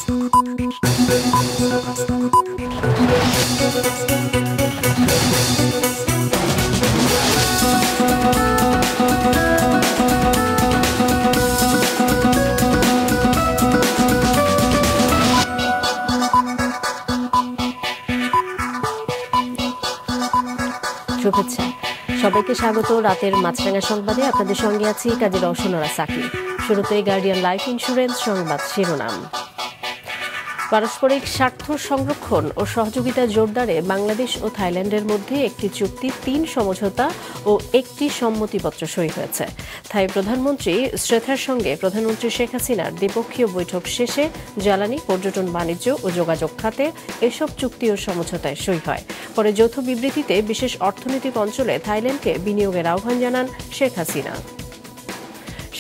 শুভেচ্ছা সবাইকে স্বাগত রাতের মাছরাঙা সংবাদে আপনাদের সঙ্গে আছি কাজী রওশনরা সাকি। শুরুতে গার্ডিয়ান লাইফ ইন্স্যুরেন্স সংবাদ শিরোনাম। পারস্পরিক স্বার্থ সংরক্ষণ ও সহযোগিতা জোরদারে বাংলাদেশ ও থাইল্যান্ডের মধ্যে একটি চুক্তি, 3 সমঝোতা ও 1টি সম্মতিপত্র সই হয়েছে। থাই প্রধানমন্ত্রী শ্রেথার সঙ্গে প্রধানমন্ত্রী শেখ হাসিনার দ্বিপক্ষীয় বৈঠক শেষে জ্বালানি, পর্যটন, বাণিজ্য ও যোগাযোগ খাতে এসব চুক্তি ও সমঝোতায় সই হয়। পরে যৌথ বিবৃতিতে বিশেষ অর্থনৈতিক অঞ্চলে থাইল্যান্ডকে বিনিয়োগের আহ্বান জানান শেখ হাসিনা।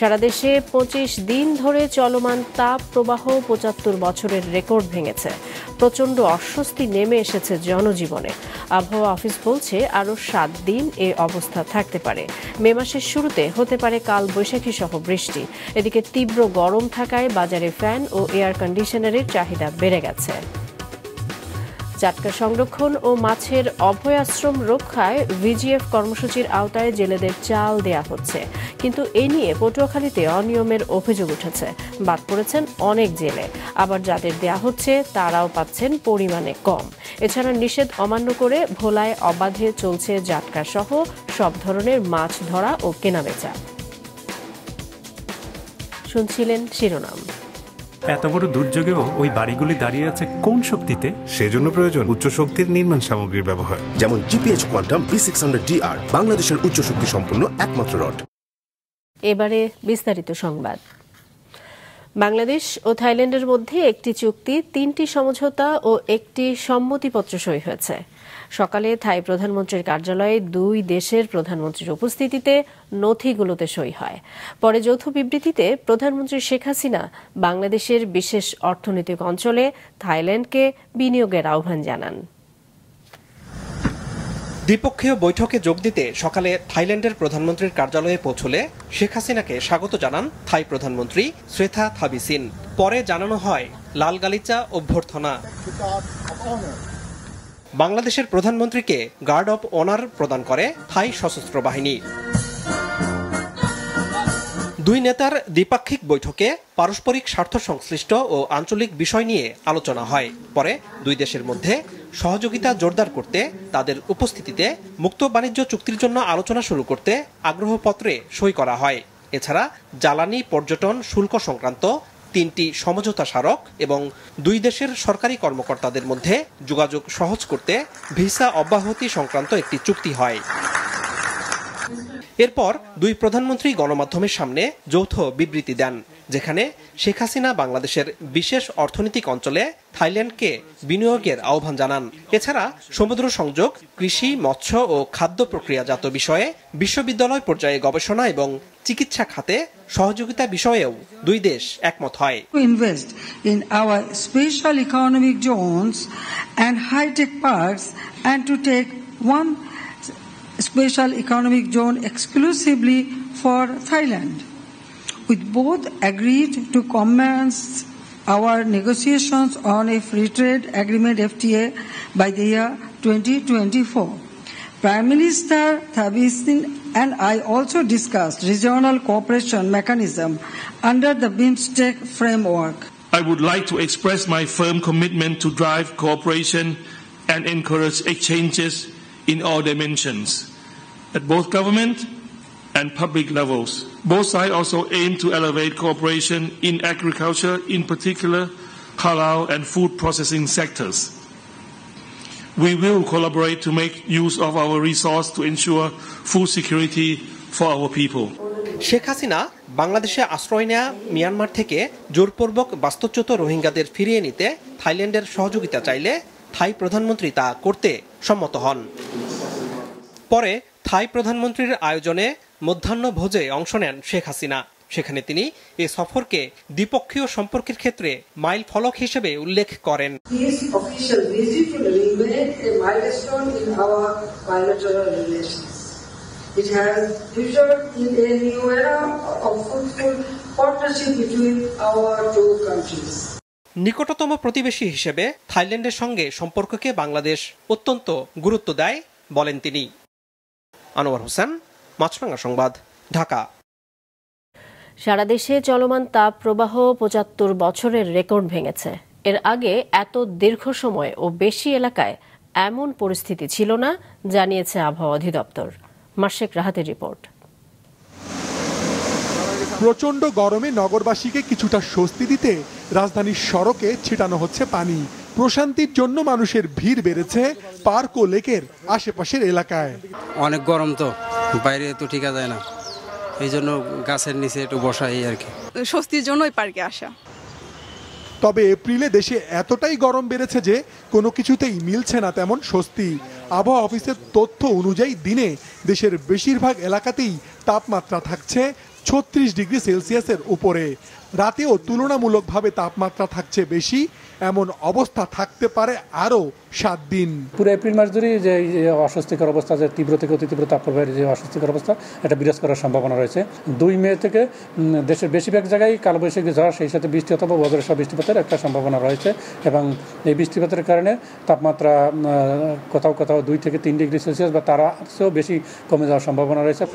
সারা দেশে 25 দিন ধরে চলমান তাপ প্রবাহ 75 বছরের রেকর্ড ভেঙেছে। প্রচণ্ড অস্বস্তি নেমে এসেছে জনজীবনে। আবহাওয়া অফিস বলছে আরও 7 দিন এ অবস্থা থাকতে পারে। মে মাসের শুরুতে হতে পারে কাল বৈশাখী সহ বৃষ্টি। এদিকে তীব্র গরম থাকায় বাজারে ফ্যান ও এয়ার কন্ডিশনারের চাহিদা বেড়ে গেছে। জাটকা সংরক্ষণ ও মাছের অভয়াশ্রম রক্ষায় ভিজিএফ কর্মসূচির আওতায় জেলেদের চাল দেয়া হচ্ছে, কিন্তু এ নিয়ে পটুয়াখালীতে অনিয়মের অভিযোগ উঠেছে। বাদ পড়েছেন অনেক জেলে, আবার যাদের দেয়া হচ্ছে তারাও পাচ্ছেন পরিমাণে কম। এছাড়া নিষেধ অমান্য করে ভোলায় অবাধে চলছে জাটকা সহ সব ধরনের মাছ ধরা ও কেনাবেচা। শুনছিলেন শিরোনাম। এত বড় দুর্যোগেও ওই বাড়িগুলি দাঁড়িয়ে আছে কোন শক্তিতে? সেজন্য প্রয়োজন উচ্চ শক্তির নির্মাণ সামগ্রীর ব্যবহার, যেমন জিপিএইচ কোয়ান্টাম B600DR, বাংলাদেশের উচ্চ শক্তি সম্পন্ন একমাত্র রড। এবারে বিস্তারিত সংবাদ। বাংলাদেশ ও থাইল্যান্ডের মধ্যে একটি চুক্তি, 3টি সমঝোতা ও 1টি সম্মতিপত্র সই হয়েছে। সকালে থাই প্রধানমন্ত্রীর কার্যালয়ে 2 দেশের প্রধানমন্ত্রীর উপস্থিতিতে নথিগুলোতে সই হয়। পরে যৌথ বিবৃতিতে প্রধানমন্ত্রী শেখ হাসিনা বাংলাদেশের বিশেষ অর্থনৈতিক অঞ্চলে থাইল্যান্ডকে বিনিয়োগের আহ্বান জানান। দ্বিপক্ষীয় বৈঠকে যোগ দিতে সকালে থাইল্যান্ডের প্রধানমন্ত্রীর কার্যালয়ে পৌঁছলে শেখ হাসিনাকে স্বাগত জানান থাই প্রধানমন্ত্রী শ্রেথা থাবিসিন। পরে জানানো হয় লাল গালিচা অভ্যর্থনা। বাংলাদেশের প্রধানমন্ত্রীকে গার্ড অব অনার প্রদান করে থাই সশস্ত্র বাহিনী। 2 নেতার দ্বিপাক্ষিক বৈঠকে পারস্পরিক স্বার্থ সংশ্লিষ্ট ও আঞ্চলিক বিষয় নিয়ে আলোচনা হয়। পরে 2 দেশের মধ্যে সহযোগিতা জোরদার করতে তাদের উপস্থিতিতে মুক্ত বাণিজ্য চুক্তির জন্য আলোচনা শুরু করতে আগ্রহপত্রে সই করা হয়। এছাড়া জ্বালানি, পর্যটন, শুল্ক সংক্রান্ত 3টি সমঝোতা স্মারক এবং 2 দেশের সরকারি কর্মকর্তাদের মধ্যে যোগাযোগ সহজ করতে ভিসা অব্যাহতি সংক্রান্ত একটি চুক্তি হয়। এরপর 2 প্রধানমন্ত্রী গণমাধ্যমের সামনে যৌথ বিবৃতি দেন, যেখানে শেখ হাসিনা বাংলাদেশের বিশেষ অর্থনৈতিক অঞ্চলে থাইল্যান্ডকে বিনিয়োগের আহ্বান জানান। এছাড়া সমুদ্র সংযোগ, কৃষি, মৎস্য ও খাদ্য প্রক্রিয়াজাত বিষয়ে, বিশ্ববিদ্যালয় পর্যায়ে গবেষণা এবং চিকিৎসা খাতে সহযোগিতা বিষয়েও 2 দেশ একমত হয়। Invest in our special economic zones and high tech parks and to take one special economic zone exclusively for Thailand. We both agreed to commence our negotiations on a free trade agreement FTA by the year 2024. Prime Minister Thavisin and I also discussed regional cooperation mechanism under the BIMSTEC framework. I would like to express my firm commitment to drive cooperation and encourage exchanges in all dimensions, at both government and public levels. Both sides also aim to elevate cooperation in agriculture, in particular halal and food processing sectors. We will collaborate to make use of our resource to ensure food security for our people. Sheikh Hasina বাংলাদেশে আশ্রয় নেয়া Myanmar থেকে জোরপূর্বক বাস্তুচ্যুত রোহিঙ্গাদের ফিরিয়ে নিতে থাইল্যান্ডের সহযোগিতা চাইলে থাই প্রধানমন্ত্রী তা করতে সম্মত হন। পরে থাই প্রধানমন্ত্রীর আয়োজনে মধ্যাহ্ন ভোজে অংশ নেন শেখ হাসিনা। সেখানে তিনি এ সফরকে দ্বিপক্ষীয় সম্পর্কের ক্ষেত্রে মাইল ফলক হিসেবে উল্লেখ করেন। It has ushered in a new era of fruitful partnership between our 2 countries. নিকটতম প্রতিবেশী হিসেবে থাইল্যান্ডের সঙ্গে সম্পর্ককে বাংলাদেশ অত্যন্ত গুরুত্ব দেয় বলেন তিনি। আনোয়ার হোসেন, মাছরাঙা সংবাদ, ঢাকা। সারা দেশে চলমান তাপ প্রবাহ ৭৫ বছরের রেকর্ড ভেঙেছে। এর আগে এত দীর্ঘ সময় ও বেশি এলাকায় এমন পরিস্থিতি ছিল না, জানিয়েছে আবহাওয়া অধিদপ্তর। মার্শেক রাহাতের রিপোর্ট। প্রচণ্ড গরমে নগরবাসীকে কিছুটা স্বস্তি দিতে রাজধানীর সড়কে ছিটানো হচ্ছে পানি। প্রশান্তির জন্য মানুষের ভিড় বেড়েছে পার্ক ও লেকের আশেপাশের এলাকায়। অনেক গরম তো, বাইরে তো ঠিকা যায় না, এই জন্য গাছের নিচে একটু বসা, এই আর কি। স্বস্তির জন্যই পার্কে আসা। তবে এপ্রিলে দেশে এতটাই গরম বেড়েছে যে কোনো কিছুতেই মিলছে না তেমন স্বস্তি। আবহাওয়া অফিসের তথ্য অনুযায়ী দিনে দেশের বেশিরভাগ এলাকাতেই তাপমাত্রা থাকছে ৩৬ ডিগ্রি সেলসিয়াসের উপরে। রাতেও তুলনামূলকভাবে তাপমাত্রা থাকছে বেশি। এমন অবস্থা থাকতে পারে আরও ৭ দিন। পুরো এপ্রিল মাস ধরে যে অস্বস্তিকর অবস্থা, যে তীব্র থেকে অতি তীব্র তাপপ্রবাহের যে অস্বস্তিকর অবস্থা, এটা বিরাজ করার সম্ভাবনা রয়েছে। ২ মে থেকে দেশের বেশিরভাগ জায়গায় কালবৈশাখী ঝড়, সেই সাথে বৃষ্টি অথবা বজ্রসহ বৃষ্টিপাতের একটা সম্ভাবনা রয়েছে এবং এই বৃষ্টিপাতের কারণে তাপমাত্রা কোথাও কোথাও ২ থেকে ৩ ডিগ্রি সেলসিয়াস বা তার চেয়েও বেশি কমে যাওয়ার সম্ভাবনা রয়েছে।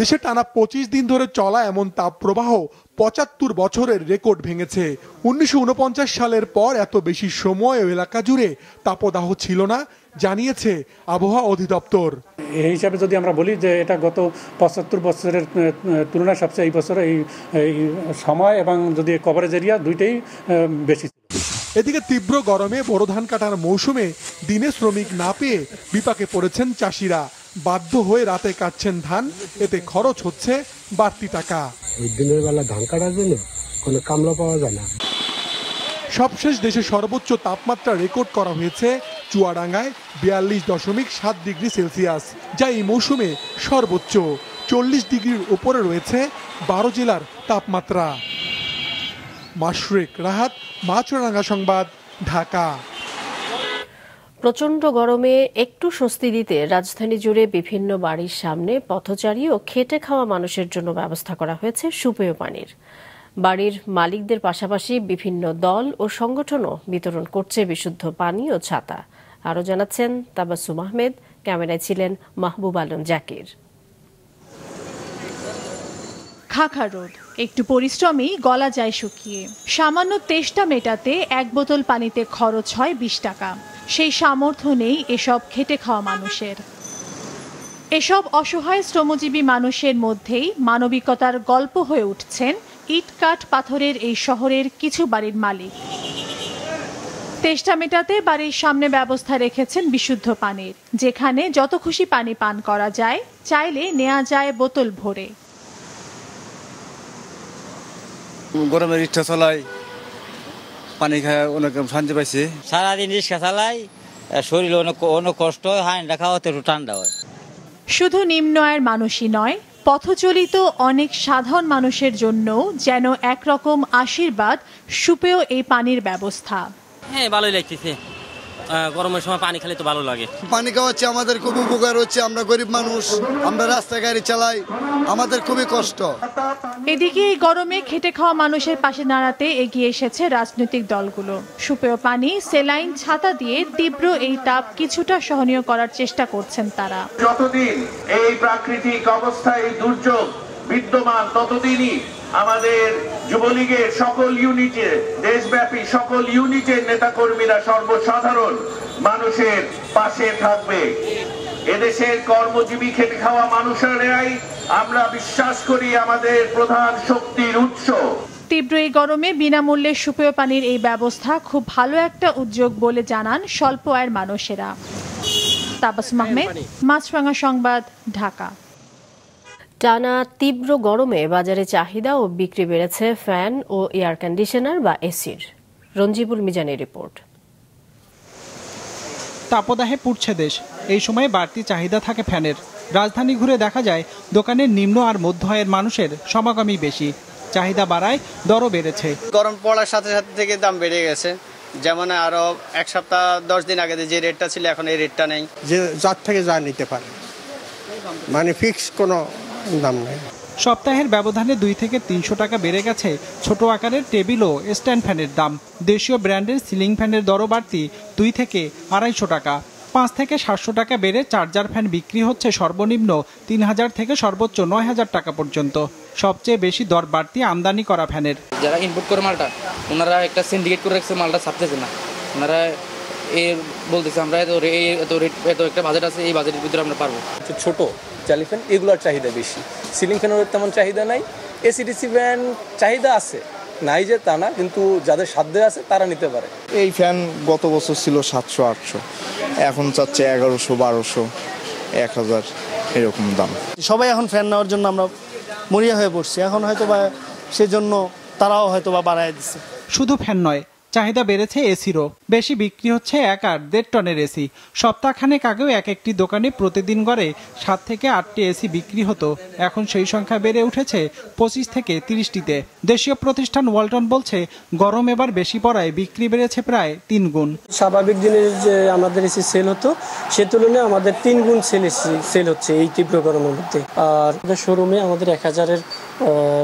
দেশে টানা ২৫ দিন ধরে চলা এমন তাপপ্রবাহ ৭৫ বছরের রেকর্ড ভেঙেছে। ১৯৪৯ সালের পর এত বেশি সময় এলাকা জুড়ে তাপদাহ ছিল না, জানিয়েছে আবহাওয়া অধিদপ্তর। এই হিসাবে যদি আমরা বলি যে এটা গত ৭৫ বছরের তুলনায় সবচেয়ে এই বছর এই সময় এবং যদি কভারেজ এরিয়া দুইটাই বেশি। এদিকে তীব্র গরমে বোরো ধান কাটার মৌসুমে দিনে শ্রমিক না পেয়ে বিপাকে পড়েছেন চাষিরা। বাধ্য হয়ে রাতে কাটছেন ধান, এতে খরচ হচ্ছে বাড়তি টাকা। ওই দিনের বেলা ধান কাটার জন্য কোনো কামলা পাওয়া যায় না। সবশেষ দেশে সর্বোচ্চ তাপমাত্রা রেকর্ড করা হয়েছে চুয়াডাঙ্গায় ৪২.৭ ডিগ্রি সেলসিয়াস, যা এই মৌসুমে সর্বোচ্চ। ৪০ ডিগ্রির উপরে রয়েছে ১২ জেলার তাপমাত্রা। মাশরেক রাহাত, মাছরাঙা সংবাদ, ঢাকা। প্রচণ্ড গরমে একটু স্বস্তি দিতে রাজধানী জুড়ে বিভিন্ন বাড়ির সামনে পথচারী ও খেটে খাওয়া মানুষের জন্য ব্যবস্থা করা হয়েছে সুপেয় পানির। বাড়ির মালিকদের পাশাপাশি বিভিন্ন দল ও সংগঠনও বিতরণ করছে বিশুদ্ধ পানি ও ছাতা। আরও জানাচ্ছেন তাবাসসুম আহমেদ, ক্যামেরায় ছিলেন মাহবুব আলম জাকির। খাখা রোদ, একটু পরিশ্রমই গলা যায় শুকিয়ে। সামান্য তেষ্টা মেটাতে ১ বোতল পানিতে খরচ হয় ২০ টাকা। সেই সামর্থ্য নেই এসব খেটে খাওয়া মানুষের। এসব অসহায় শ্রমজীবী মানুষের মধ্যেই মানবিকতার গল্প হয়ে উঠছেন ইট কাঠ পাথরের এই শহরের কিছু বাড়ির মালিক। তেষ্টা মেটাতে বাড়ির সামনে ব্যবস্থা রেখেছেন বিশুদ্ধ পানির, যেখানে যত খুশি পানি পান করা যায়, চাইলে নেওয়া যায় বোতল ভরে। গরমের রিক্সা চালাই, পানি খায় অনেক শান্তি পাইছি। সারাদিন রিক্সা চালাই, শরীর অনেক কষ্ট হয়, হাঁড়িটা খাওয়াতে একটু ঠান্ডা হয়। শুধু নিম্ন আয়ের মানুষই নয়, পথচলিত অনেক সাধারণ মানুষের জন্য যেন একরকম আশীর্বাদ সুপেয় এই পানির ব্যবস্থা। হ্যাঁ, ভালোই লাগতেছে। গরমের সময় পানি খেলে তো ভালো লাগে। পানি খাওয়াচ্ছে আমাদের খুব উপকার হচ্ছে। আমরা গরিব মানুষ, আমরা রাস্তায় গাড়ি চালাই, আমাদের খুবই কষ্ট। এদিকে এই গরমে খেটে খাওয়া মানুষের পাশে দাঁড়াতে এগিয়ে এসেছে রাজনৈতিক দলগুলো। সুপেয় পানি, সেলাইন, ছাতা দিয়ে তীব্র এই তাপ কিছুটা সহনীয় করার চেষ্টা করছেন তারা। যতদিন এই প্রাকৃতিক অবস্থায় দুর্যোগ বিদ্যমান, ততদিনই আমাদের যুবলীগের সকল ইউনিটে, দেশব্যাপী সকল ইউনিটের নেতাকর্মীরা সর্বসাধারণ মানুষের পাশে থাকবে। এদেশের কর্মজীবী খেটে খাওয়া মানুষেরাই আমরা বিশ্বাস করি আমাদের প্রধান শক্তির উৎস। তীব্র এই গরমে বিনামূল্যে সুপেয় পানির এই ব্যবস্থা খুব ভালো একটা উদ্যোগ বলে জানান স্বল্প আয়ের মানুষেরা। তাবাসসুম আহমেদ, মাছরাঙা সংবাদ, ঢাকা। টানা তীব্র গরমে বাজারে চাহিদা ও বিক্রি বেড়েছে ফ্যান ও এয়ার কন্ডিশনার বা এসির। রঞ্জিবুল মিজানের রিপোর্ট। তাপদাহে পুড়ছে দেশ। এই সময় বাড়তি চাহিদা থাকে ফ্যানের। রাজধানী ঘুরে দেখা যায় দোকানের নিম্ন আর মধ্য আয়ের মানুষের সমাগমই বেশি। চাহিদা বাড়ায় দরও বেড়েছে। গরম পড়ার সাথে সাথে থেকে দাম বেড়ে গেছে। যেমন আরো ১ সপ্তাহ ১০ দিন আগে যে রেটটা ছিল, এখন এই রেটটা নেই। যে যার থেকে যা নিতে পারে, মানে ফিক্স কোনো দাম নেই। সপ্তাহের ব্যবধানে 2 থেকে 300 টাকা বেড়ে গেছে ছোট আকারের টেবিল ও স্ট্যান্ড ফ্যানের দাম। দেশীয় ব্র্যান্ডের সিলিং ফ্যানের দরও বাড়তি 2 থেকে 250 টাকা। 5 থেকে 700 টাকা বেড়ে চার্জার ফ্যান বিক্রি হচ্ছে সর্বনিম্ন 3000 থেকে সর্বোচ্চ 9000 টাকা পর্যন্ত। সবচেয়ে বেশি দর বাড়তি আমদানি করা ফ্যানের। যারা ইনপুট করে মালটা, ওনারা একটা সিন্ডিকেট করে রাখছে, মালটা ছাপতেছে না। ওনারা বলতেছে আমরা এত একটা বাজেট আছে, এই বাজেটের ভিতরে আমরা পারবো। ছোট চালি ফ্যান এগুলোর চাহিদা বেশি, সিলিং ফ্যানের তেমন চাহিদা নাই। এসিডিসি ফ্যান চাহিদা আছে, নাই যে তা না, কিন্তু যাদের সাধ্যে আছে তারা নিতে পারে। এই ফ্যান গত বছর ছিল 700-800, এখন চাচ্ছে 1100-1200, 1000 এরকম দাম। সবাই এখন ফ্যান নেওয়ার জন্য আমরা মরিয়া হয়ে পড়ছি, এখন হয়তো বা সেজন্য তারাও হয়তো বা বাড়ায় দিচ্ছে। শুধু ফ্যান নয়, চাহিদা বেড়েছে এসিরও। বেশি বিক্রি হচ্ছে 1 আর 1.5 টনের এসি। সপ্তাহখানেক আগেও এক একটি দোকানে প্রতিদিন গড়ে 7 থেকে 8টি এসি বিক্রি হতো, এখন সেই সংখ্যা বেড়ে উঠেছে 25 থেকে 30টিতে। দেশীয় প্রতিষ্ঠান ওয়ালটন বলছে গরম এবার বেশি পড়ায় বিক্রি বেড়েছে প্রায় 3 গুণ। স্বাভাবিক দিনের যে আমাদের এসি সেল হতো সে তুলনায় আমাদের 3 গুণ সেল হচ্ছে এই তীব্র গরমের মধ্যে। আর শোরুমে আমাদের 1000-এর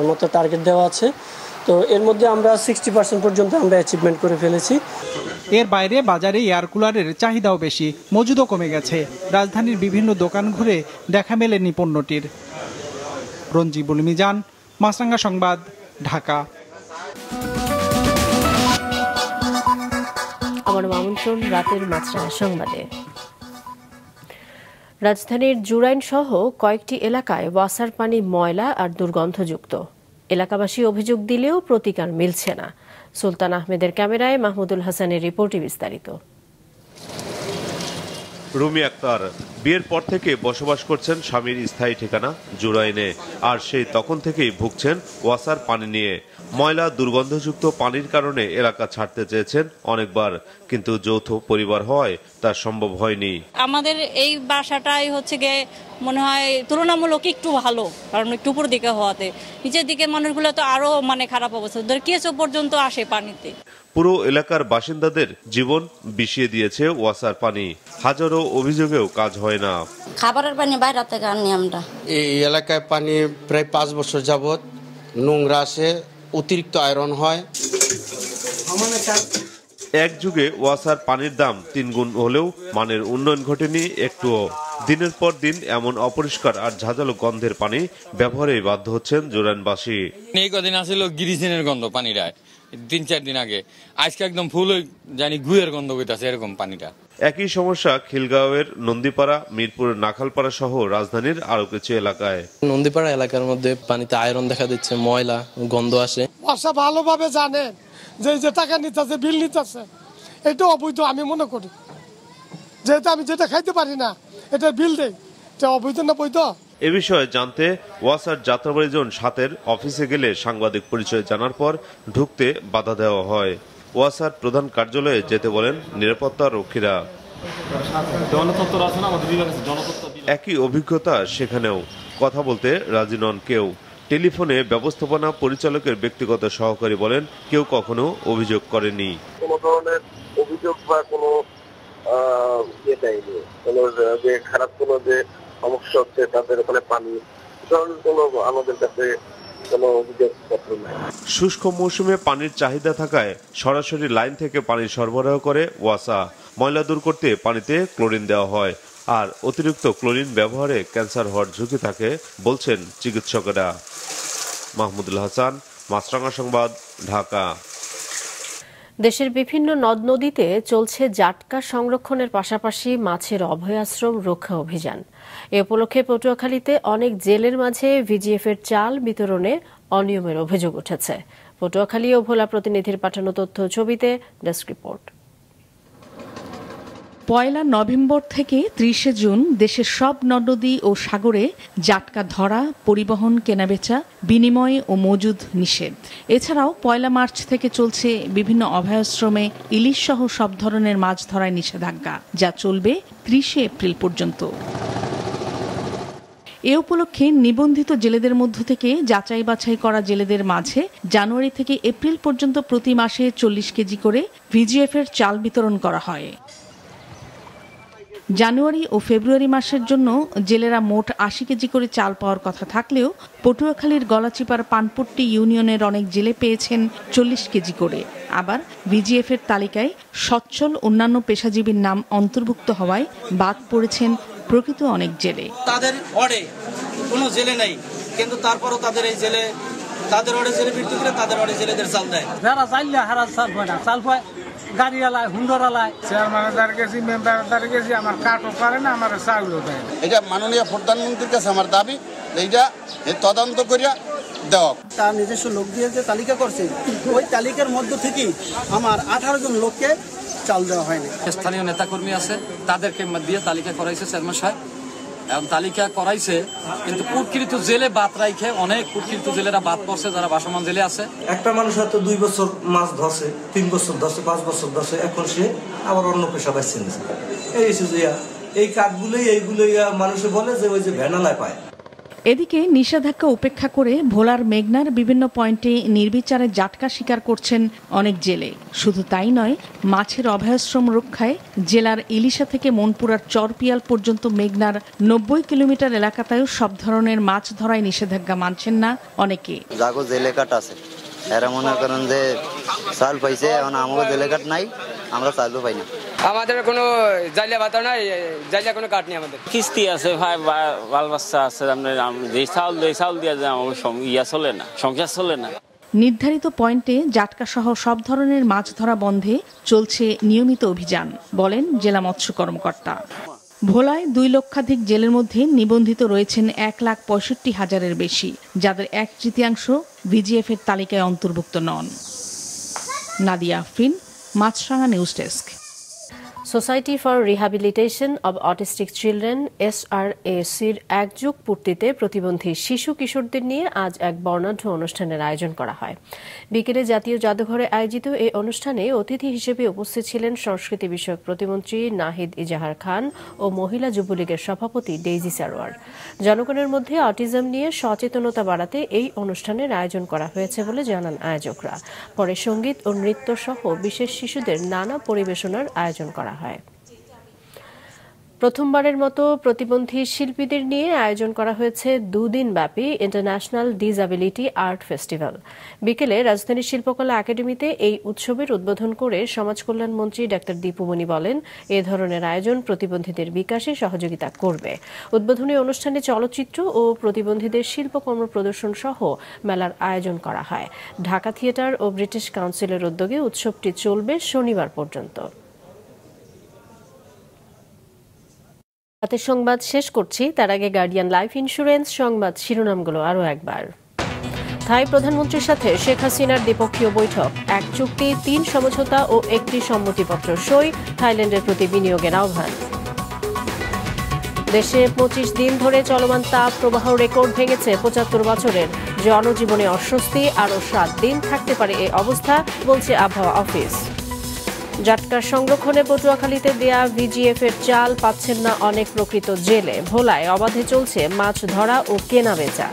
মতো টার্গেট দেওয়া আছে, তো এর মধ্যে আমরা 60% পর্যন্ত আমরা অ্যাচিভমেন্ট করে ফেলেছি। এর বাইরে বাজারে এয়ার কুলারের চাহিদাও বেশি, মজুদও কমে গেছে। রাজধানীর বিভিন্ন দোকান ঘুরে দেখা মেলেনি পণ্যটির। রঞ্জিবুল মিজান, মাছরাঙ্গা সংবাদ, ঢাকা। আমার আমন্ত্রণ রাতের মাছরাঙ্গা সংবাদে। রাজধানীর জুরাইন সহ কয়েকটি এলাকায় ওয়াসার পানি ময়লা আর দুর্গন্ধযুক্ত। এলাকাবাসী অভিযোগ দিলেও প্রতিকার মিলছে না। সুলতান আহমেদের ক্যামেরায় মাহমুদুল হাসানের রিপোর্টে বিস্তারিত। রুমি আক্তার বিয়ের পর থেকে বসবাস করছেন স্বামীর স্থায়ী ঠিকানা জুরাইনে, আর সেই তখন থেকেই ভুগছেন ওয়াসার পানি নিয়ে। ময়লা দুর্গন্ধযুক্ত পানির কারণে এলাকা ছাড়তে চেয়েছেন অনেকবার, কিন্তু যৌথ পরিবার হওয়ায় তা সম্ভব হয়নি। আমাদের এই বাসাটাই হচ্ছে গিয়ে মনে হয় তুলনামূলক একটু ভালো, কারণ একটু উপর দিকে হওয়াতে নিচের দিকে মানুষগুলো তো আরো খারাপ অবস্থা, কেঁচো পর্যন্ত আসে পানিতে। পুরো এলাকার বাসিন্দাদের জীবন বিষিয়ে দিয়েছে ওয়াসার পানি। হাজারো অভিযোগেও কাজ হয় না। খাবারের পানি বাইরে থেকে আনি আমরা। এই এলাকায় পানি প্রায় 5 বছর যাবত নোংরা আসে, অতিরিক্ত আয়রন হয়। এক যুগে ওয়াসার পানির দাম 3 গুণ হলেও মানের উন্নয়ন ঘটেনি একটুও। দিনের পর দিন এমন অপরিষ্কার আর ঝাঁঝালো গন্ধের পানি ব্যবহারে বাধ্য হচ্ছেন জুরাইনবাসী। এই কদিন আসছিল গিরিজেনের গন্ধ পানিটা, 3-4 দিন আগে আজকে একদম ফুল জানি গুয়ের গন্ধ হইতাছে এরকম পানিটা। একই সমস্যা খিলগাঁওয়ের নন্দীপাড়া, মিরপুরের নাখালপাড়া সহ রাজধানীর আরো কিছু এলাকায়। নন্দীপাড়া এলাকার মধ্যে পানিতে আয়রন দেখা দিচ্ছে, ময়লা গন্ধ আসে। বর্ষা ভালোভাবে জানে যে টাকা নিতেছে, বিল নিতেছে, এটা অবৈধ আমি মনে করি। যেহেতু আমি যেটা খাইতে পারি না, এটা বিল দেয়, এটা অবৈধ না বৈধ? এ বিষয়ে জানতে ওয়াসার যাত্রাবাড়ি জোন 7-এর অফিসে গেলে সাংবাদিক পরিচয় জানার পর ঢুকতে বাধা দেওয়া হয়। ওয়াসার প্রধান কার্যালয়ে যেতে বলেন নিরাপত্তা রক্ষীরা। একই অভিজ্ঞতা সেখানেও, কথা বলতে রাজি নন কেউ। টেলিফোনে ব্যবস্থাপনা পরিচালকের ব্যক্তিগত সহকারী বলেন কেউ কখনো অভিযোগ করেনি। কোনো ধরনের অভিযোগ বা কোনো যে খারাপ কোনো যে সমস্যা হচ্ছে তাদের ওখানে পানি কোনো আমাদের কাছে কোনো অভিযোগপত্র নাই। শুষ্ক মৌসুমে পানির চাহিদা থাকায় সরাসরি লাইন থেকে পানি সরবরাহ করে ওয়াসা। ময়লা দূর করতে পানিতে ক্লোরিন দেওয়া হয়, আর অতিরিক্ত ক্লোরিন ব্যবহারে ক্যান্সার হওয়ার ঝুঁকি থাকে বলছেন চিকিৎসকেরা। মাহমুদুল হাসান, মাছরাঙ্গা সংবাদ, ঢাকা। দেশের বিভিন্ন নদ নদীতে চলছে জাটকা সংরক্ষণের পাশাপাশি মাছের অভয়াশ্রম রক্ষা অভিযান। এ উপলক্ষে পটুয়াখালীতে অনেক জেলের মাঝে ভিজিএফের চাল বিতরণে অনিয়মের অভিযোগ উঠেছে। পটুয়াখালী ও ভোলা প্রতিনিধির পাঠানো তথ্য ছবিতে ডেস্ক রিপোর্ট। 1 নভেম্বর থেকে 30 জুন দেশের সব নদ-নদী ও সাগরে জাটকা ধরা, পরিবহন, কেনাবেচা, বিনিময় ও মজুদ নিষেধ। এছাড়াও 1 মার্চ থেকে চলছে বিভিন্ন অভয়াশ্রমে ইলিশ সহ সব ধরনের মাছ ধরায় নিষেধাজ্ঞা, যা চলবে 30 এপ্রিল পর্যন্ত। এ উপলক্ষে নিবন্ধিত জেলেদের মধ্য থেকে যাচাই বাছাই করা জেলেদের মাঝে জানুয়ারি থেকে এপ্রিল পর্যন্ত প্রতি মাসে 40 কেজি করে ভিজিএফের চাল বিতরণ করা হয়। জানুয়ারি ও ফেব্রুয়ারি মাসের জন্য জেলেরা মোট ৮০ কেজি করে চাল পাওয়ার কথা থাকলেও পটুয়াখালীর গলাচিপার পানপট্টি ইউনিয়নের অনেক জেলে পেয়েছেন ৪০ কেজি করে। আবার ভিজিএফের তালিকায় সচ্ছল অন্যান্য পেশাজীবীর নাম অন্তর্ভুক্ত হওয়ায় বাদ পড়েছেন প্রকৃত অনেক জেলে। তাদের ওয়ার্ডে কোনো জেলে নেই, কিন্তু তারপরও তাদের এই জেলে, তাদের ওয়ার্ডে জেলে বৃদ্ধি করে তাদের ওয়ার্ডে জেলেদের চাল দেয়। যারা চাইলে হারা চাল পায় না, চাল পায় গাড়ি আলায়, হুন্ডর আলায়। চেয়ারম্যানের গেছি, মেম্বারের গেছি, আমার কাঠও পারে না, আমার চাউলও দেয়। এটা মাননীয় প্রধানমন্ত্রীর কাছে আমার দাবি, এইটা তদন্ত করিয়া দেওয়া। তার নিজস্ব লোক দিয়ে যে তালিকা করছে, ওই তালিকার মধ্য থেকেই আমার 18 জন লোককে চাল দেওয়া হয়নি। স্থানীয় নেতাকর্মী আছে, তাদেরকে দিয়ে তালিকা করাইছে চেয়ারম্যান সাহেব, এবং তালিকা করাইছে, কিন্তু কুটকৃত জেলে বাদ রাইখে অনেক কুটকৃত জেলেরা বাদ পড়ছে, যারা বাসমান জেলে আছে। একটা মানুষ হয়তো 2 বছর মাছ ধরছে, 3 বছর ধরছে, 5 বছর ধরছে, এখন সে আবার অন্য পেশা পাইছে। এই কাঠগুলোই এইগুলোই মানুষে বলে যে ওই যে ভ্যানালায় পায়। এদিকে নিষেধাজ্ঞা উপেক্ষা করে ভোলার মেঘনার বিভিন্ন পয়েন্টে নির্বিচারে জাটকা শিকার করছেন অনেক জেলে। শুধু তাই নয়, মাছের অভয়াশ্রম রক্ষায় জেলার ইলিশা থেকে মনপুরার চরপিয়াল পর্যন্ত মেঘনার 90 কিলোমিটার এলাকাতেও সব ধরনের মাছ ধরায় নিষেধাজ্ঞা মানছেন না অনেকে। জাগো জেলে কাট আছে, এরা মনে করেন যে চাল পাইছে, এখন আমাকে জেলে কাট নাই, আমরা চালও পাই না। আমাদের কোনো জাইলা ভাতা নাই, জাইলা কোনো কাট নেই। আমাদের কিস্তি আছে, ভাই বাল বাচ্চা আছে, চাউল দিয়ে যায়, আমাকে ইয়া চলে না, সংসার চলে না। নির্ধারিত পয়েন্টে জাটকা সহ সব ধরনের মাছ ধরা বন্ধে চলছে নিয়মিত অভিযান, বলেন জেলা মৎস্য কর্মকর্তা। ভোলায় 2 লক্ষাধিক জেলের মধ্যে নিবন্ধিত রয়েছেন 1,65,000-এর বেশি, যাদের 1/3 ভিজিএফের তালিকায় অন্তর্ভুক্ত নন। Nadia Afrin, Maasranga news desk. Society for rehabilitation of autistic children SRACর একযুগ পূর্তিতে প্রতিবন্ধী শিশু কিশোরদের নিয়ে আজ এক বর্ণাঢ্য অনুষ্ঠানের আয়োজন করা হয়। বিকেলে জাতীয় জাদুঘরে আয়োজিত এই অনুষ্ঠানে অতিথি হিসেবে উপস্থিত ছিলেন সংস্কৃতি বিষয়ক প্রতিমন্ত্রী নাহিদ ইজাহার খান ও মহিলা যুবলীগের সভাপতি ডেইজি সারোয়ার। জনগণের মধ্যে অটিজম নিয়ে সচেতনতা বাড়াতে এই অনুষ্ঠানের আয়োজন করা হয়েছে বলে জানান আয়োজকরা। পরে সঙ্গীত ও নৃত্য সহ বিশেষ শিশুদের নানা পরিবেশনার আয়োজন করা হয়। প্রথমবারের মতো প্রতিবন্ধী শিল্পীদের নিয়ে আয়োজন করা হয়েছে 2 দিন ব্যাপী ইন্টারন্যাশনাল ডিসএবিলিটি আর্ট ফেস্টিভ্যাল। বিকেলে রাজধানীর শিল্পকলা একাডেমিতে এই উৎসবের উদ্বোধন করে সমাজ কল্যাণ মন্ত্রী ডাক্তার দীপুমণি বলেন, এ ধরনের আয়োজন প্রতিবন্ধীদের বিকাশে সহযোগিতা করবে। উদ্বোধনী অনুষ্ঠানে চলচ্চিত্র ও প্রতিবন্ধীদের শিল্পকর্ম প্রদর্শন সহ মেলার আয়োজন করা হয়। ঢাকা থিয়েটার ও ব্রিটিশ কাউন্সিলের উদ্যোগে উৎসবটি চলবে শনিবার পর্যন্ত। রাতের সংবাদ শেষ করছি, তার আগে গার্ডিয়ান লাইফ ইন্স্যুরেন্স সংবাদ শিরোনামগুলো আরও একবার। থাই প্রধানমন্ত্রীর সাথে শেখ হাসিনার দ্বিপক্ষীয় বৈঠক, 1 চুক্তি 3 সমঝোতা ও 1টি সম্মতিপত্র সই, থাইল্যান্ডের প্রতি বিনিয়োগের আহ্বান। দেশে 25 দিন ধরে চলমান তাপ প্রবাহ রেকর্ড ভেঙেছে 75 বছরের। জনজীবনে অস্বস্তি, আরও 7 দিন থাকতে পারে এই অবস্থা, বলছে আবহাওয়া অফিস। জাটকার সংরক্ষণে পটুয়াখালীতে দেয়া ভিজিএফের চাল পাচ্ছেন না অনেক প্রকৃত জেলে। ভোলায় অবাধে চলছে মাছ ধরা ও কেনা বেচা।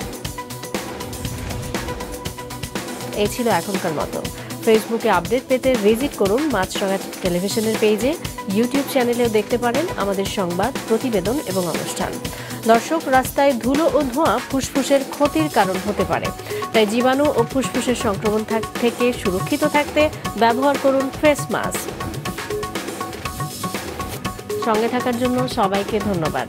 এই ছিল এখনকার মতো। ফেসবুকে আপডেট পেতে ভিজিট করুন মাছরাঙা টেলিভিশনের পেজে। ইউটিউব চ্যানেলেও দেখতে পারেন আমাদের সংবাদ, প্রতিবেদন এবং অনুষ্ঠান। দর্শক, রাস্তায় ধুলো ও ধোঁয়া ফুসফুসের ক্ষতির কারণ হতে পারে, তাই জীবাণু ও ফুসফুসের সংক্রমণ থেকে সুরক্ষিত থাকতে ব্যবহার করুন ফেস মাস্ক। সঙ্গে থাকার জন্য সবাইকে ধন্যবাদ।